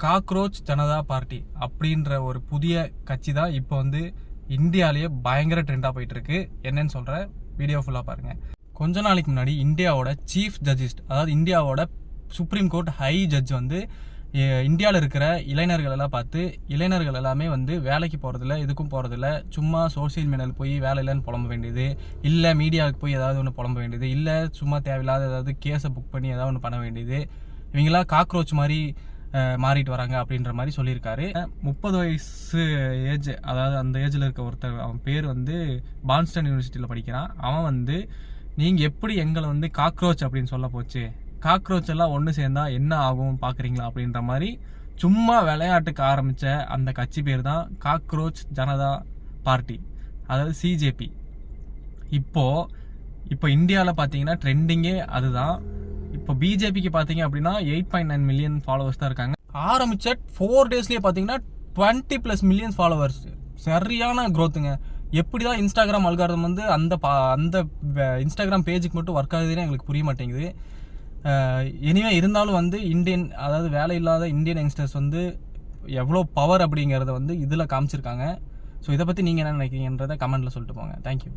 Cockroach Janata party அப்படின்ற ஒரு புதிய கட்சி தான் இப்போ வந்து இந்தியாவிலேயே பயங்கர ட்ரெண்டாக போயிட்டு இருக்கு. என்னன்னு சொல்ற வீடியோ ஃபுல்லாக பாருங்க. கொஞ்ச நாளைக்கு முன்னாடி இந்தியாவோட சீஃப் ஜட்ஜிஸ்ட், அதாவது இந்தியாவோட சுப்ரீம் கோர்ட் ஹை ஜட்ஜ் வந்து இந்தியாவில் இருக்கிற இளைஞர்கள் எல்லாம் பார்த்து, இளைஞர்கள் எல்லாமே வந்து வேலைக்கு போகிறதில்ல, இதுக்கும் போகிறதில்ல, சும்மா சோசியல் மீடியாவில் போய் வேலை இல்லைன்னு புலம்ப வேண்டியது, இல்லை மீடியாவுக்கு போய் ஏதாவது ஒன்று புலம்ப வேண்டியது, இல்லை சும்மா தேவையில்லாத ஏதாவது கேஸை புக் பண்ணி ஏதாவது ஒன்று பண்ண வேண்டியது, இவங்களாம் காக்ரோச் மாதிரி மாறிட்டு வராங்க அப்படின்ற மாதிரி சொல்லியிருக்காரு. 30 வயசு ஏஜ், அதாவது அந்த ஏஜில் இருக்க ஒருத்தர், அவன் பேர் வந்து பான்ஸ்டன் யூனிவர்சிட்டியில் படிக்கிறான். அவன் வந்து நீங்கள் எப்படி எங்களை வந்து காக்ரோச் அப்படின்னு சொல்ல போச்சு, காக்ரோச் எல்லாம் ஒன்று சேர்ந்தா என்ன ஆகும் பார்க்குறீங்களா அப்படின்ற மாதிரி சும்மா விளையாட்டுக்கு ஆரம்பித்த அந்த கட்சி பேர் தான் காக்ரோச் ஜனதா பார்ட்டி, அதாவது சிஜேபி. இப்போ இந்தியாவில் பார்த்தீங்கன்னா ட்ரெண்டிங்கே அதுதான். இப்போ பிஜேபிக்கு பார்த்தீங்க அப்படின்னா 8.9 மில்லியன் ஃபாலோவர்ஸ் தான் இருக்காங்க. ஆரம்பித்த 4 டேஸ்லேயே பார்த்தீங்கன்னா 20+ மில்லியன் ஃபாலோவர்ஸ். சரியான க்ரோத்துங்க. எப்படி தான் இன்ஸ்டாகிராம் அல்காரிதம் வந்து அந்த இன்ஸ்டாகிராம் பேஜுக்கு மட்டும் ஒர்க் ஆகுதுன்னு எங்களுக்கு புரிய மாட்டேங்குது. எனிவே இருந்தாலும் வந்து அதாவது வேலை இல்லாத இந்தியன் யங்ஸ்டர்ஸ் வந்து எவ்வளோ பவர் அப்படிங்கிறத வந்து இதில் காமிச்சிருக்காங்க. ஸோ இதை பற்றி நீங்கள் என்ன நினைக்கிறீங்கன்றதை கமெண்ட்டில் சொல்லிட்டு போங்க. தேங்க்யூ.